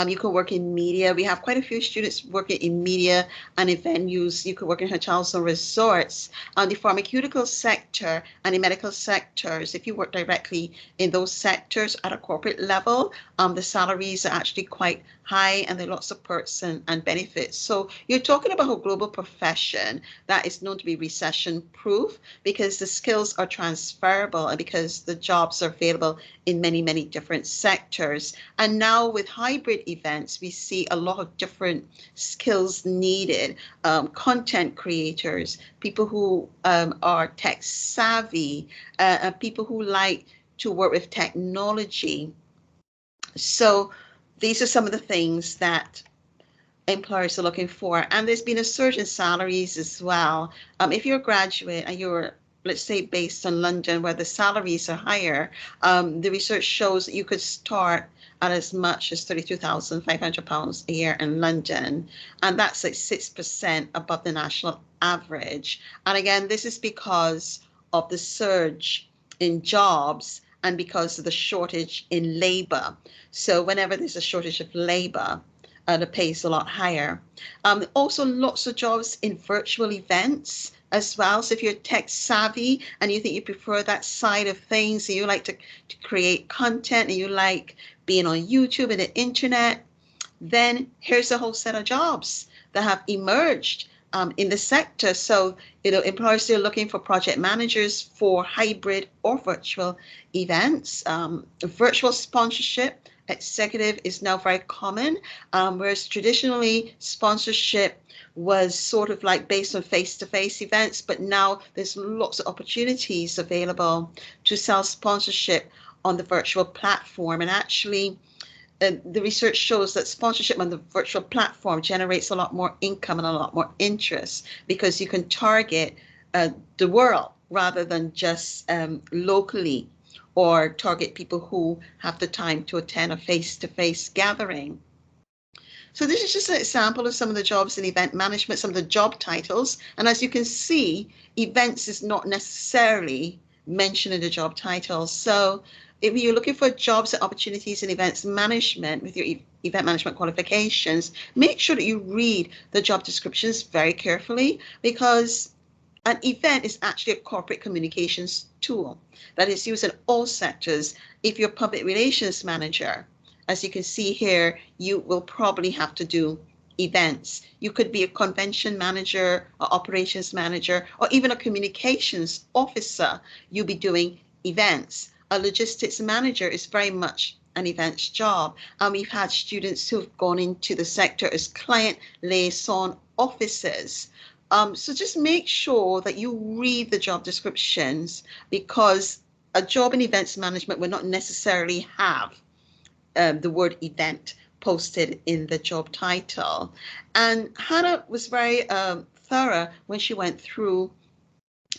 You can work in media. We have quite a few students working in media and in venues. You could work in hotels and resorts. The pharmaceutical sector and the medical sectors, if you work directly in those sectors at a corporate level, the salaries are actually quite high, and there are lots of perks and benefits. So you're talking about a global profession that is known to be recession proof, because the skills are transferable and because the jobs are available in many, many different sectors. And now with hybrid events, we see a lot of different skills needed. Content creators, people who are tech savvy, people who like to work with technology. So these are some of the things that employers are looking for. And there's been a surge in salaries as well. If you're a graduate and you're, let's say, based on London, where the salaries are higher, the research shows that you could start at as much as £32,500 a year in London. And that's like 6% above the national average. And again, this is because of the surge in jobs and because of the shortage in labor. So whenever there's a shortage of labor, the pay is a lot higher. Also, lots of jobs in virtual events. as well. So if you're tech savvy and you think you prefer that side of things, and you like to create content, and you like being on YouTube and the internet, then here's a whole set of jobs that have emerged in the sector. So, employers are looking for project managers for hybrid or virtual events. Virtual sponsorship executive is now very common, whereas traditionally sponsorship was sort of like based on face-to-face events, but now there's lots of opportunities available to sell sponsorship on the virtual platform. And actually, the research shows that sponsorship on the virtual platform generates a lot more income and a lot more interest, because you can target the world rather than just locally, or target people who have the time to attend a face-to-face gathering. So this is just an example of some of the jobs in event management, some of the job titles. And as you can see, events is not necessarily mentioned in the job titles. So if you're looking for jobs and opportunities in events management with your event management qualifications, make sure that you read the job descriptions very carefully, because an event is actually a corporate communications tool that is used in all sectors. If you're a public relations manager, as you can see here, you will probably have to do events. You could be a convention manager, or operations manager, or even a communications officer. You'll be doing events. A logistics manager is very much an events job. And we've had students who've gone into the sector as client liaison officers. So just make sure that you read the job descriptions, because a job in events management will not necessarily have the word event posted in the job title. And Hannah was very thorough when she went through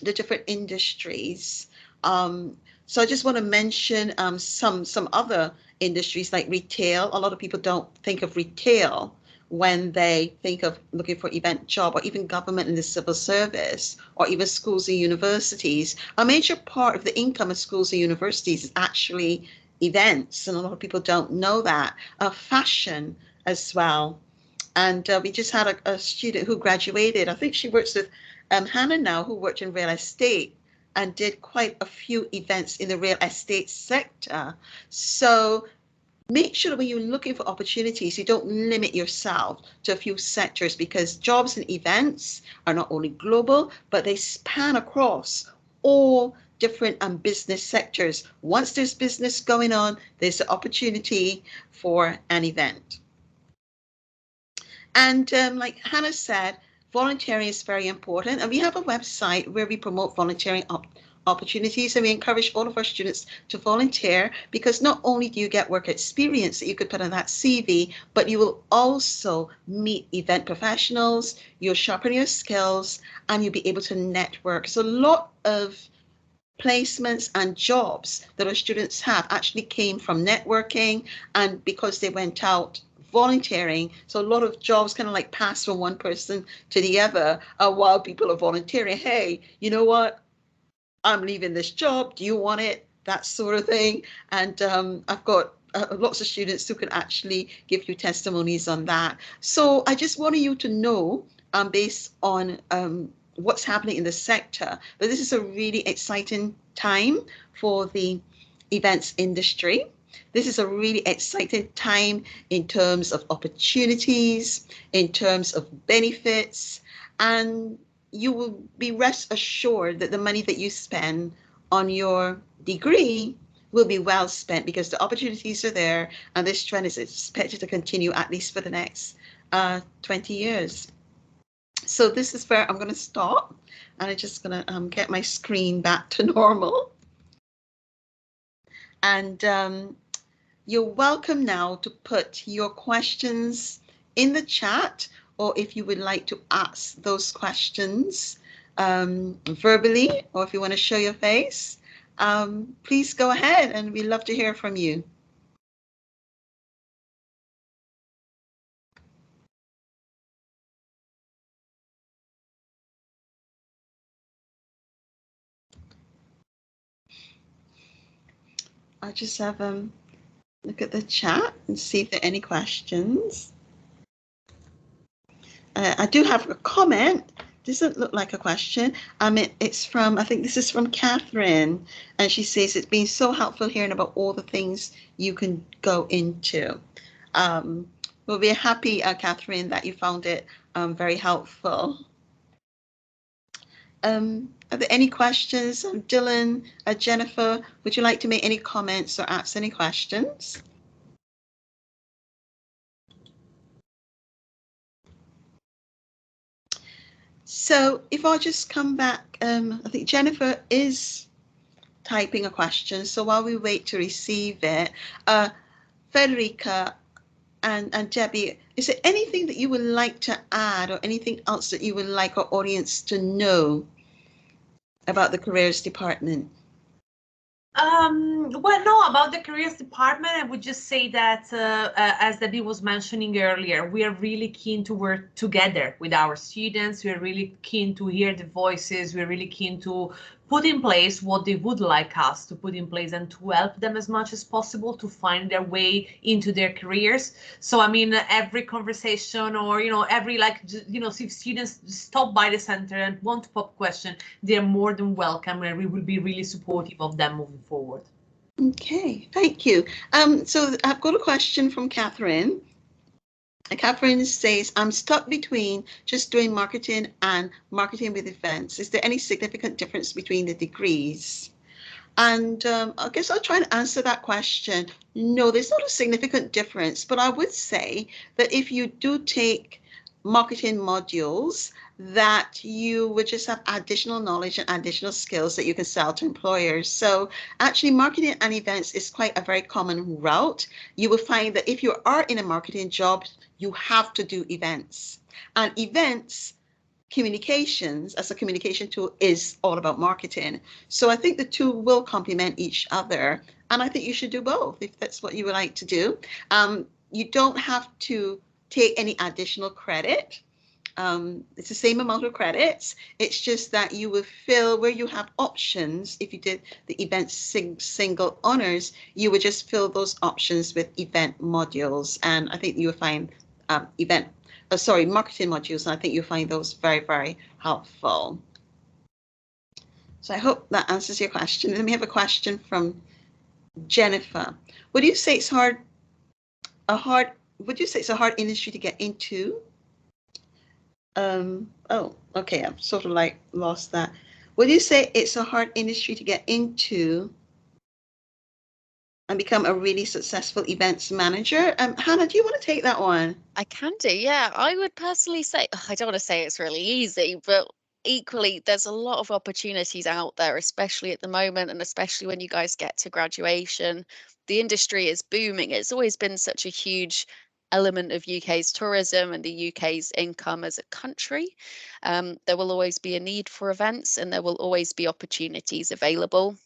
the different industries. So I just want to mention some other industries like retail. A lot of people don't think of retail when they think of looking for event job, or even government and the civil service, or even schools and universities. A major part of the income of schools and universities is actually events, and a lot of people don't know that. Fashion as well. And we just had a student who graduated. I think she works with Hannah now, who worked in real estate and did quite a few events in the real estate sector. So make sure that when you're looking for opportunities, you don't limit yourself to a few sectors, because jobs and events are not only global, but they span across all different business sectors. Once there's business going on, there's an opportunity for an event. And like Hannah said, volunteering is very important. And we have a website where we promote volunteering opportunities, and we encourage all of our students to volunteer, because not only do you get work experience that you could put on that CV, but you will also meet event professionals, you'll sharpen your skills, and you'll be able to network. So a lot of placements and jobs that our students have actually came from networking, and because they went out volunteering. So a lot of jobs kind of like pass from one person to the other while people are volunteering. Hey, you know what? I'm leaving this job. Do you want it? That sort of thing. And I've got lots of students who can actually give you testimonies on that. So I just wanted you to know, based on what's happening in the sector, but this is a really exciting time for the events industry. This is a really exciting time in terms of opportunities, in terms of benefits, and you will be rest assured that the money that you spend on your degree will be well spent, because the opportunities are there, and this trend is expected to continue at least for the next 20 years. So this is where I'm going to stop, and I'm just going to get my screen back to normal. And you're welcome now to put your questions in the chat, or if you would like to ask those questions verbally, or if you want to show your face, please go ahead, and we'd love to hear from you. I'll just have look at the chat and see if there are any questions. I do have a comment doesn't look like a question. It's from, I think this is from Catherine, and she says it's been so helpful hearing about all the things you can go into. We'll be happy, Catherine, that you found it very helpful. Are there any questions? Dylan, Jennifer, would you like to make any comments or ask any questions? So if I just come back, I think Jennifer is typing a question. So while we wait to receive it, Federica and Debbie, is there anything that you would like to add or anything else that you would like our audience to know about the careers department? Well, no, about the careers department, I would just say that, as Debbie was mentioning earlier, we are really keen to work together with our students. We're really keen to hear the voices. We're really keen to put in place what they would like us to put in place and to help them as much as possible to find their way into their careers. So, I mean, every conversation or, every, if students stop by the center and want to pop question, they're more than welcome, and we will be really supportive of them moving forward. Okay, thank you. So I've got a question from Catherine. Catherine says, I'm stuck between just doing marketing and marketing with events. Is there any significant difference between the degrees? And I guess I'll try and answer that question. No, there's not a significant difference, but I would say that if you do take marketing modules, that you would just have additional knowledge and additional skills that you can sell to employers. So actually marketing and events is quite a very common route. You will find that if you are in a marketing job, you have to do events. And events, communications as a communication tool is all about marketing. So I think the two will complement each other. And I think you should do both if that's what you would like to do. You don't have to take any additional credit. It's the same amount of credits. It's just that you will fill where you have options. If you did the event single honors, you would just fill those options with event modules. And I think you'll find marketing modules. And I think you'll find those very, very helpful. So I hope that answers your question. Then we have a question from Jennifer. Would you say it's a hard industry to get into? Oh, okay, I've sort of like lost that. Would you say it's a hard industry to get into and become a really successful events manager? Hannah, do you want to take that one? I can do, yeah. I would personally say, I don't want to say it's really easy, but equally, there's a lot of opportunities out there, especially at the moment, and especially when you guys get to graduation. The industry is booming. It's always been such a huge element of UK's tourism and the UK's income as a country. There will always be a need for events, and there will always be opportunities available.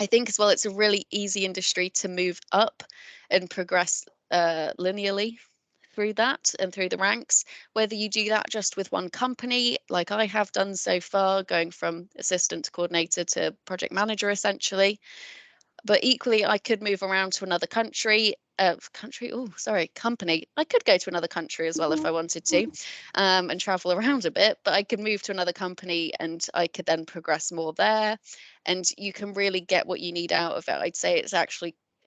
I think as well, it's a really easy industry to move up and progress linearly through that and through the ranks, whether you do that just with one company, like I have done so far, going from assistant to coordinator to project manager, essentially. But equally, I could move around to another company. I could go to another country as well if I wanted to, and travel around a bit, but I could move to another company and I could then progress more there. And you can really get what you need out of it. I'd say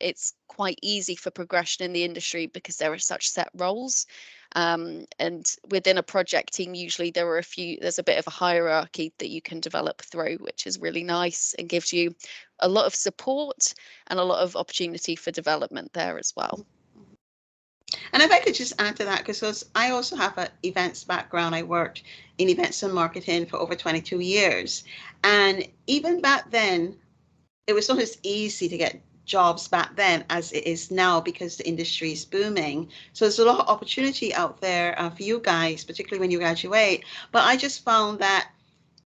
it's quite easy for progression in the industry because there are such set roles. And within a project team, usually there's a bit of a hierarchy that you can develop through, which is really nice and gives you a lot of support and a lot of opportunity for development there as well. And if I could just add to that, because I also have an events background. I worked in events and marketing for over 22 years. And even back then, it was not as easy to get jobs back then as it is now because the industry is booming. So there's a lot of opportunity out there for you guys, particularly when you graduate. But I just found that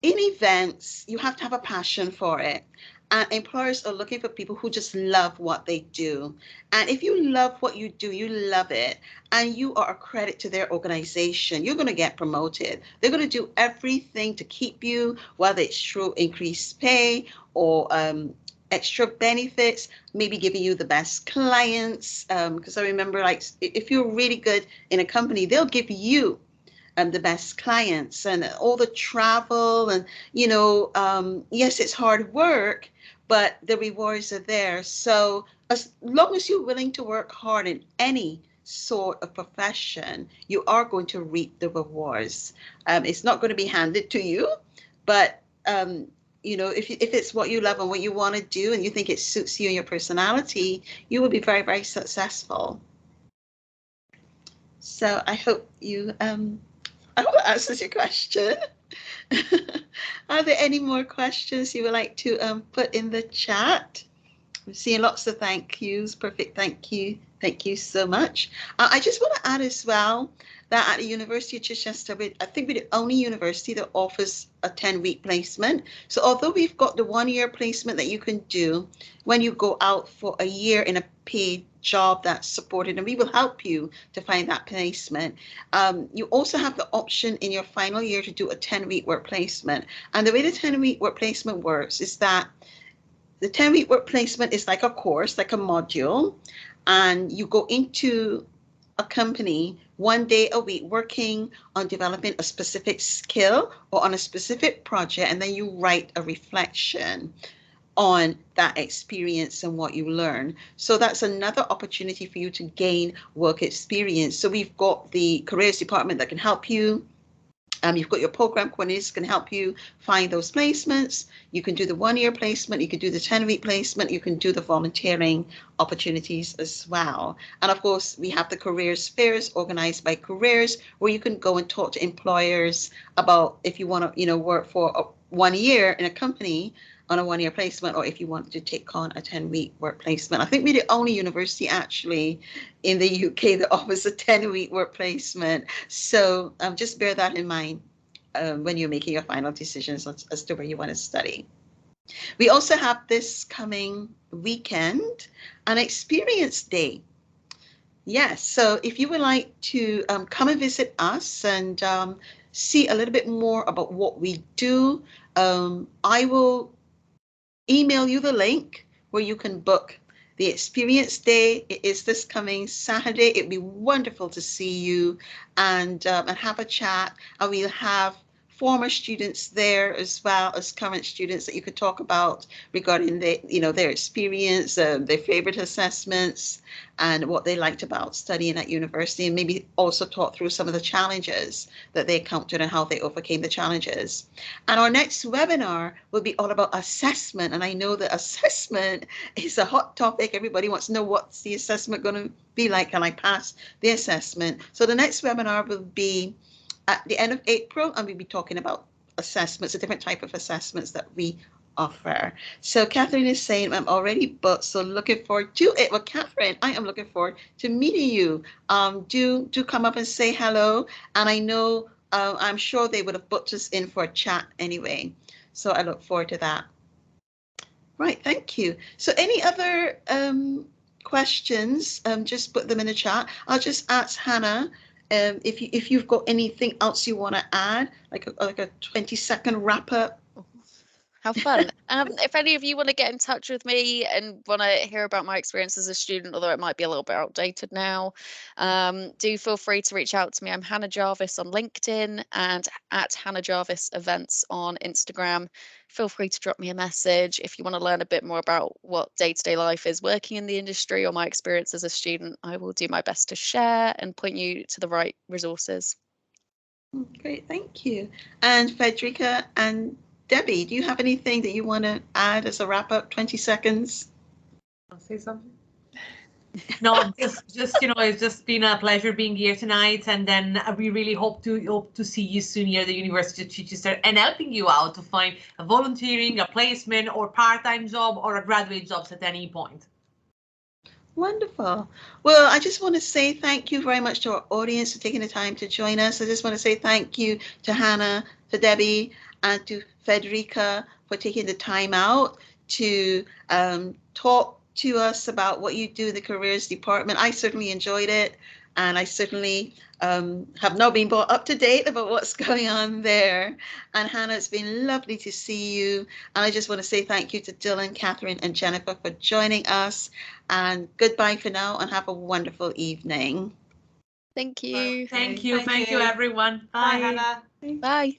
in events, you have to have a passion for it. And employers are looking for people who just love what they do. And if you love what you do, you love it, and you are a credit to their organization, you're going to get promoted. They're going to do everything to keep you, whether it's through increased pay or extra benefits, maybe giving you the best clients. Because I remember, like, if you're really good in a company, they'll give you the best clients and all the travel and, yes, it's hard work, but the rewards are there. So as long as you're willing to work hard in any sort of profession, you are going to reap the rewards. It's not going to be handed to you, but if it's what you love and what you want to do and you think it suits you and your personality, you will be very, very successful. So I hope that answers your question. Are there any more questions you would like to put in the chat? I'm seeing lots of thank yous. Perfect. Thank you. Thank you so much. I just want to add as well that at the University of Chichester, I think we're the only university that offers a 10-week placement. So although we've got the 1-year placement that you can do when you go out for a year in a paid job that's supported, and we will help you to find that placement. You also have the option in your final year to do a 10-week work placement. And the way the 10-week work placement works is that the 10-week work placement is like a course, like a module, and you go into a company 1 day a week working on developing a specific skill or on a specific project, and then you write a reflection on that experience and what you learn. So that's another opportunity for you to gain work experience. So we've got the careers department that can help you. You've got your program coordinators can help you find those placements. You can do the 1-year placement, you can do the 10-week placement, you can do the volunteering opportunities as well. And of course, we have the careers fairs organized by careers where you can go and talk to employers about if you want to, work for 1 year in a company on a 1-year placement, or if you want to take on a 10-week work placement. I think we're the only university actually in the UK that offers a 10-week work placement. So just bear that in mind when you're making your final decisions as to where you want to study. We also have this coming weekend an experience day. Yes, so if you would like to come and visit us and see a little bit more about what we do, I will email you the link where you can book the experience day. It is this coming Saturday. It'd be wonderful to see you and have a chat. And we'll have former students there as well as current students that you could talk about regarding their experience, their favorite assessments, and what they liked about studying at university, and maybe also talk through some of the challenges that they encountered and how they overcame the challenges. And our next webinar will be all about assessment. And I know that assessment is a hot topic. Everybody wants to know what's the assessment going to be like. Can I pass the assessment? So the next webinar will be at the end of April, and we'll be talking about assessments, a different type of assessments that we offer. So Catherine is saying I'm already booked, so looking forward to it. Well, Catherine, I am looking forward to meeting you. Do come up and say hello. And I know I'm sure they would have booked us in for a chat anyway. So I look forward to that. Right, thank you. So any other questions? Just put them in the chat. I'll just ask Hannah. If you've got anything else you want to add, like a 20-second wrap up. How fun. If any of you want to get in touch with me and want to hear about my experience as a student, although it might be a little bit outdated now, do feel free to reach out to me. I'm Hannah Jarvis on LinkedIn and at Hannah Jarvis Events on Instagram. Feel free to drop me a message if you want to learn a bit more about what day-to-day life is working in the industry or my experience as a student. I will do my best to share and point you to the right resources. Great, thank you. And Frederica and Debbie, do you have anything that you want to add as a wrap up? 20 seconds. I'll say something. No, just it's just been a pleasure being here tonight, and then we really hope to see you soon here at the University of Chichester and helping you out to find a volunteering, a placement, or part-time job or a graduate jobs at any point. Wonderful. Well, I just want to say thank you very much to our audience for taking the time to join us. I just want to say thank you to Hannah, to Debbie, and to Federica for taking the time out to talk to us about what you do in the careers department. I certainly enjoyed it, and I certainly have not been brought up to date about what's going on there. And Hannah, it's been lovely to see you. And I just want to say thank you to Dylan, Catherine, and Jennifer for joining us. And goodbye for now, and have a wonderful evening. Thank you. Thank you. Thank you, everyone. Bye, Bye. Hannah. Bye.